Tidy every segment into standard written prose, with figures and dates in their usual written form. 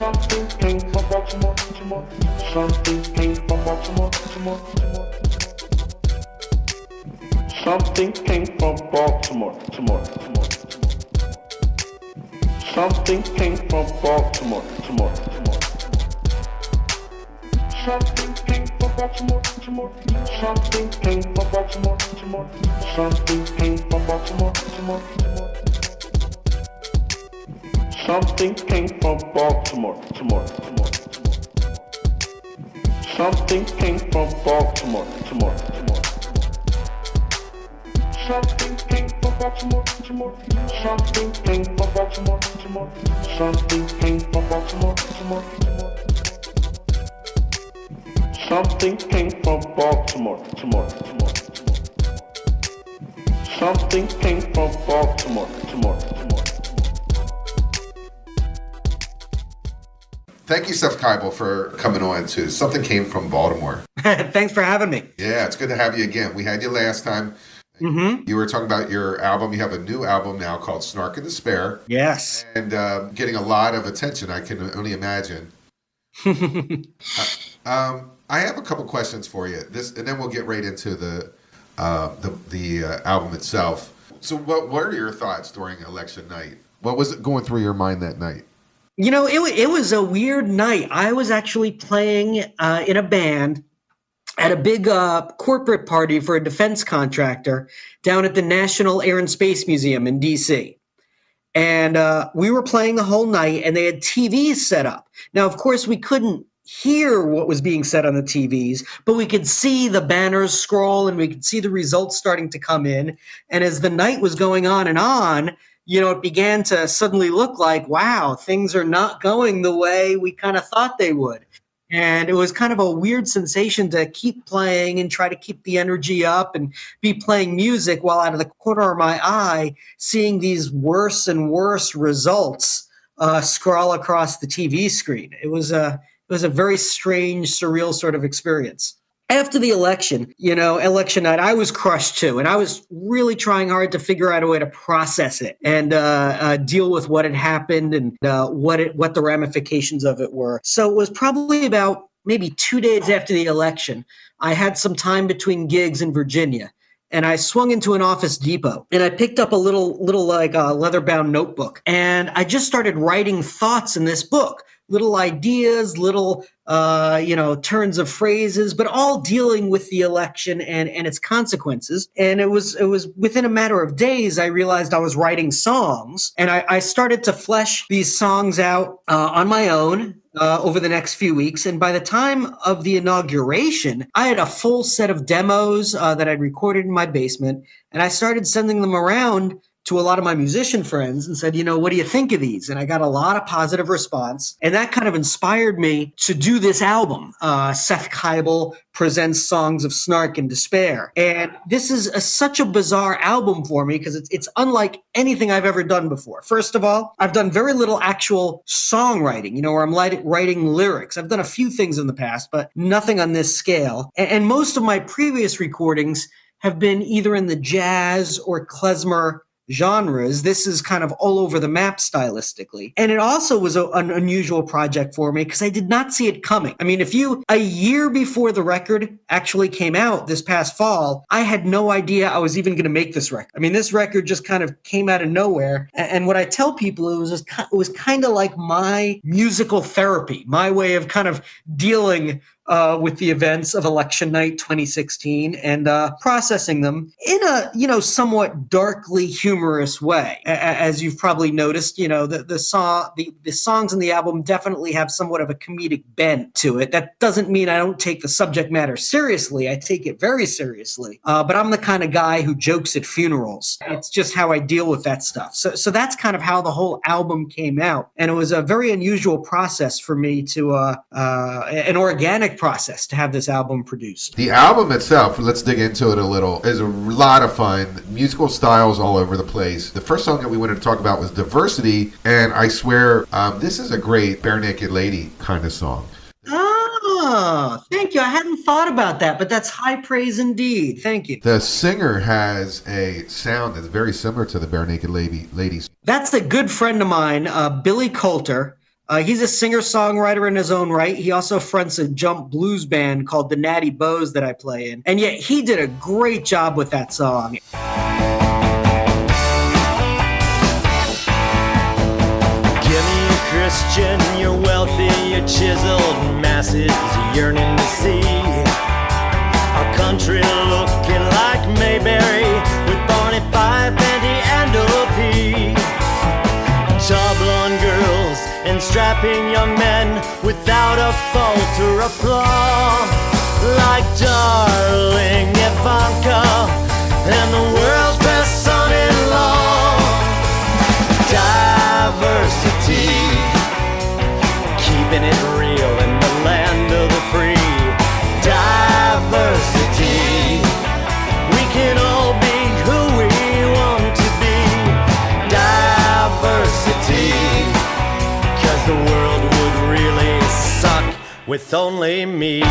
Something came from Baltimore, Baltimore. Something came from Baltimore, Baltimore. Something came from Baltimore, Baltimore, Baltimore. Something came from Baltimore, Baltimore, Baltimore. Something came from Baltimore, Baltimore. Something came from Baltimore, Baltimore. Something came from Baltimore, Baltimore. Something came from Baltimore, Baltimore, Baltimore. Something came from Baltimore, Baltimore, Baltimore. Something came from Baltimore, Baltimore. Something came from Baltimore, Baltimore. Something came from Baltimore, Baltimore. Something came from Baltimore, Baltimore, Baltimore. Something came from Baltimore, Baltimore, Baltimore. Thank you, Seth Kibel, for coming on to Something Came from Baltimore. Thanks for having me. Yeah, it's good to have you again. We had you last time. Mm-hmm. You were talking about your album. You have a new album now called Snark and Despair. Yes. And getting a lot of attention, I can only imagine. I have a couple questions for you. And then we'll get right into the album itself. So what are your thoughts during election night? What was going through your mind that night? You know, it was a weird night. I was actually playing in a band at a big corporate party for a defense contractor down at the National Air and Space Museum in D.C. And we were playing the whole night, and they had TVs set up. Now, of course, we couldn't hear what was being said on the TVs, but we could see the banners scroll, and we could see the results starting to come in. And as the night was going on, you know, it began to suddenly look like, wow, things are not going the way we kind of thought they would. And it was kind of a weird sensation to keep playing and try to keep the energy up and be playing music while out of the corner of my eye, seeing these worse and worse results scroll across the TV screen. It was a very strange, surreal sort of experience. After the election, election night, I was crushed too. And I was really trying hard to figure out a way to process it and deal with what had happened and what the ramifications of it were. So it was probably about maybe 2 days after the election. I had some time between gigs in Virginia. And I swung into an Office Depot and I picked up a little like a leather-bound notebook. And I just started writing thoughts in this book, little ideas, little turns of phrases, but all dealing with the election and its consequences. And it was within a matter of days, I realized I was writing songs, and I started to flesh these songs out on my own over the next few weeks. And by the time of the inauguration, I had a full set of demos that I'd recorded in my basement, and I started sending them around to a lot of my musician friends and said, what do you think of these? And I got a lot of positive response. And that kind of inspired me to do this album, Seth Kibel Presents Songs of Snark and Despair. And this is such a bizarre album for me because it's unlike anything I've ever done before. First of all, I've done very little actual songwriting, where I'm writing lyrics. I've done a few things in the past, but nothing on this scale. And most of my previous recordings have been either in the jazz or klezmer genres. This is kind of all over the map stylistically. And it also was an unusual project for me because I did not see it coming. I mean, a year before the record actually came out this past fall, I had no idea I was even going to make this record. I mean, this record just kind of came out of nowhere. And what I tell people, it was kind of like my musical therapy, my way of kind of dealing with the events of election night 2016 and processing them in a somewhat darkly humorous way. As you've probably noticed, the songs in the album definitely have somewhat of a comedic bent to it. That doesn't mean I don't take the subject matter seriously. I take it very seriously. But I'm the kind of guy who jokes at funerals. It's just how I deal with that stuff. So that's kind of how the whole album came out, and it was a very unusual process for me to an organic process to have this album produced. The album itself, let's dig into it a little, is a lot of fun. Musical styles all over the place. The first song that we wanted to talk about was Diversity, and I swear this is a great Bare Naked Lady kind of song. Oh, thank you. I hadn't thought about that, but that's high praise indeed. Thank you. The singer has a sound that's very similar to the Bare Naked Ladies. That's a good friend of mine, Billy Coulter. He's a singer-songwriter in his own right. He also fronts a jump blues band called the Natty Bows that I play in. And yet he did a great job with that song. Christian, you're wealthy, you're chiseled, masses yearning to see our country looking like Mayberry with Barney Fife, Andy, and O.P. Tall blonde girls and strapping young men without a fault or a flaw, like darling Ivanka and the world's best son-in-law. Diversity, keeping it real in the land of the free. Diversity, we can all be who we want to be. Diversity, 'cause the world would really suck with only me.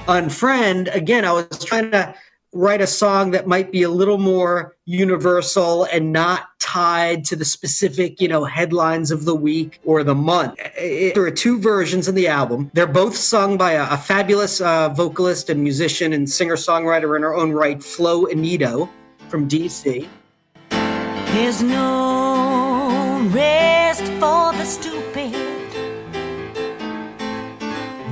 Unfriend, again, I was trying to write a song that might be a little more universal and not tied to the specific, headlines of the week or the month. There are two versions in the album. They're both sung by a fabulous vocalist and musician and singer-songwriter in her own right, Flo Anito from DC. There's no rest for the stupid.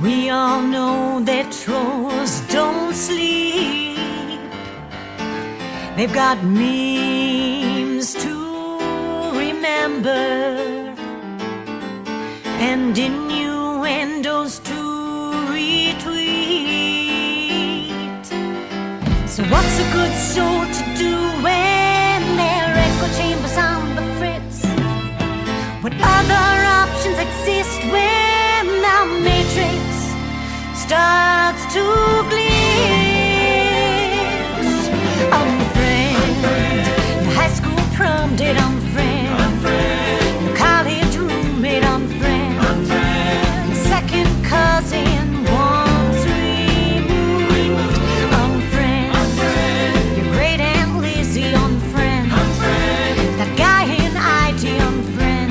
We all know that trolls don't sleep. They've got memes to remember and innuendos to retweet. So what's a good soul to do when their echo chambers on the fritz? What other options exist when the matrix starts to glitch? Unfriend, your high school prom date, unfriend, your college roommate, unfriend, your second cousin once removed, unfriend, your great aunt Lizzie, unfriend, that guy in IT, unfriend,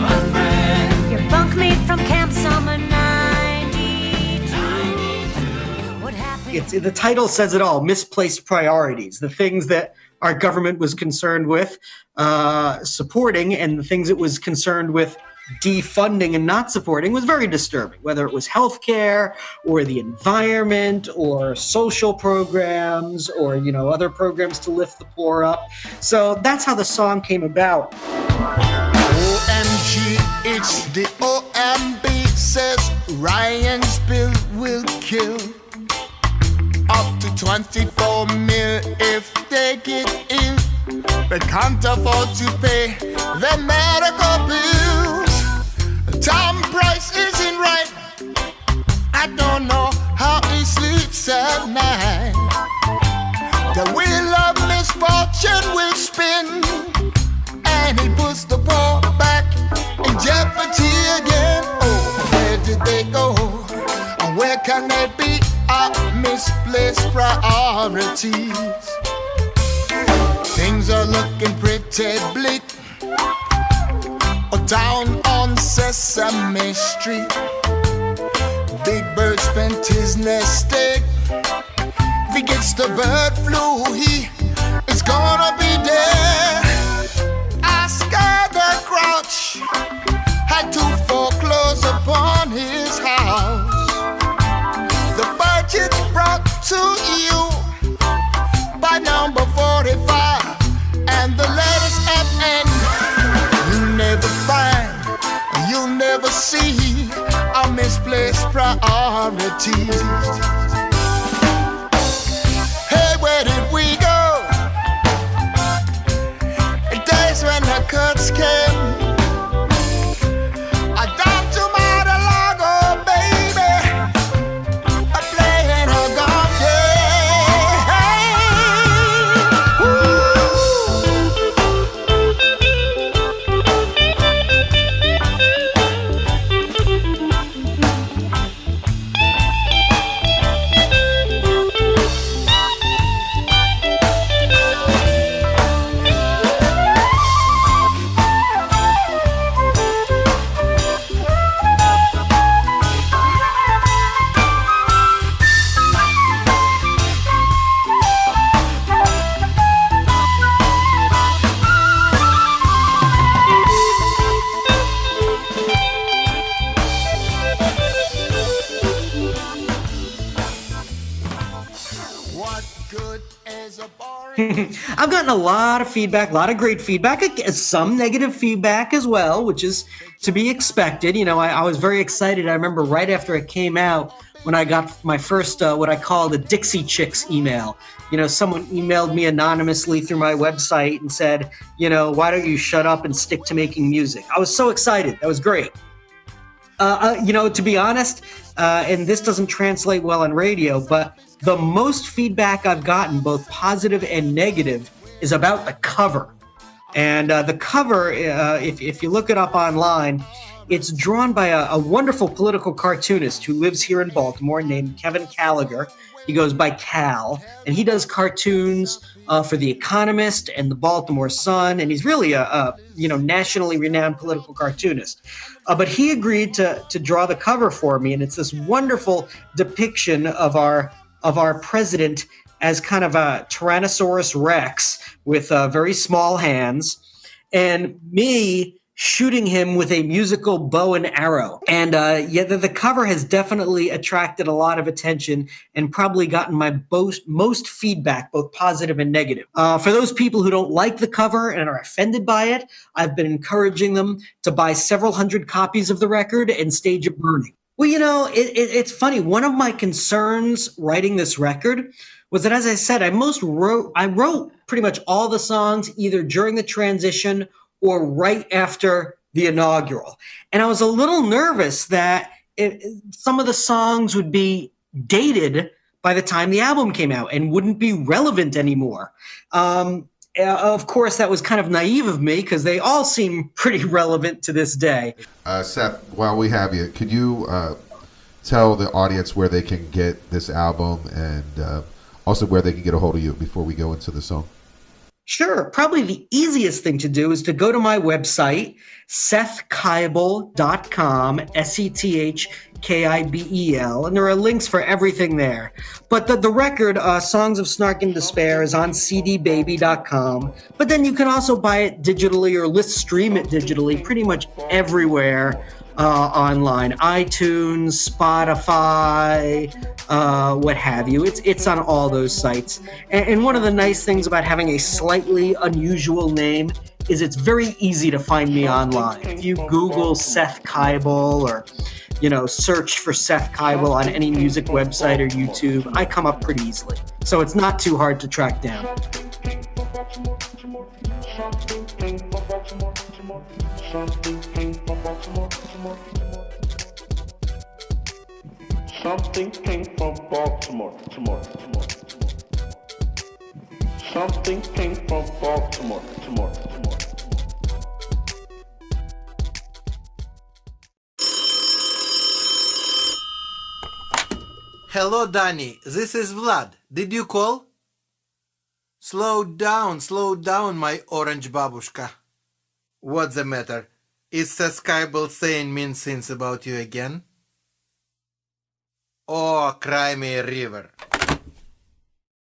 your bunkmate from Camp Summer 92. What happened? The title says it all, misplaced priorities, the things that our government was concerned with supporting and the things it was concerned with defunding and not supporting was very disturbing, whether it was healthcare or the environment or social programs or, other programs to lift the poor up. So that's how the song came about. OMG, it's the OMB, says Ryan's bill will kill up to 24 mil if they get ill. They can't afford to pay their medical bills. Tom Price isn't right. I don't know how he sleeps at night. The wheel of misfortune will spin, and he puts the poor back in jeopardy again. Oh, where did they go? And where can they be? Our misplaced priorities. Things are looking pretty bleak down on Sesame Street. Big Bird spent his nest egg. If he gets the bird flu, he is gonna be dead. Oscar the Grouch had to foreclose upon his house. The budget's brought to you by number 45 and the letters FN. You never find, you'll never see our misplaced priorities. Hey, where did we go? In days when the cuts came. Down to Mar-a-Lago, baby. Playing a golf game. What good is a boring? I've gotten a lot of feedback, a lot of great feedback, some negative feedback as well, which is to be expected. You know, I was very excited. I remember right after it came out when I got my first, what I call the Dixie Chicks email. You know, someone emailed me anonymously through my website and said, you know, why don't you shut up and stick to making music? I was so excited. That was great. You know, to be honest, and this doesn't translate well on radio, but the most feedback I've gotten, both positive and negative, is about the cover. And the cover, if you look it up online, it's drawn by a wonderful political cartoonist who lives here in Baltimore named Kevin Gallagher. He goes by Cal, and he does cartoons for The Economist and the Baltimore Sun, and he's really a nationally renowned political cartoonist. But he agreed to draw the cover for me, and it's this wonderful depiction of our president as kind of a Tyrannosaurus Rex with very small hands, and me shooting him with a musical bow and arrow. And the cover has definitely attracted a lot of attention and probably gotten my most feedback, both positive and negative. For those people who don't like the cover and are offended by it, I've been encouraging them to buy several hundred copies of the record and stage a burning. Well, you know, it's funny. One of my concerns writing this record was that, as I said, I wrote pretty much all the songs either during the transition or right after the inaugural. And I was a little nervous that some of the songs would be dated by the time the album came out and wouldn't be relevant anymore. Of course, that was kind of naive of me because they all seem pretty relevant to this day. Seth, while we have you, could you tell the audience where they can get this album and also where they can get a hold of you before we go into the song? Sure. Probably the easiest thing to do is to go to my website, SethKibel.com, SethKibel, and there are links for everything there. But the record, Songs of Snark and Despair, is on cdbaby.com. But then you can also buy it digitally or stream it digitally pretty much everywhere online. iTunes, Spotify, what have you. It's on all those sites. And one of the nice things about having a slightly unusual name is it's very easy to find me online. If you Google Seth Kibel or, you know, search for Seth Kibel on any music website or YouTube, I come up pretty easily. So it's not too hard to track down. Something came from Baltimore, tomorrow. Something came from Baltimore, tomorrow. Hello, Danny. This is Vlad. Did you call? Slow down, my orange babushka. What's the matter? Is Seth Kibel saying mean things about you again? Oh, cry me a river.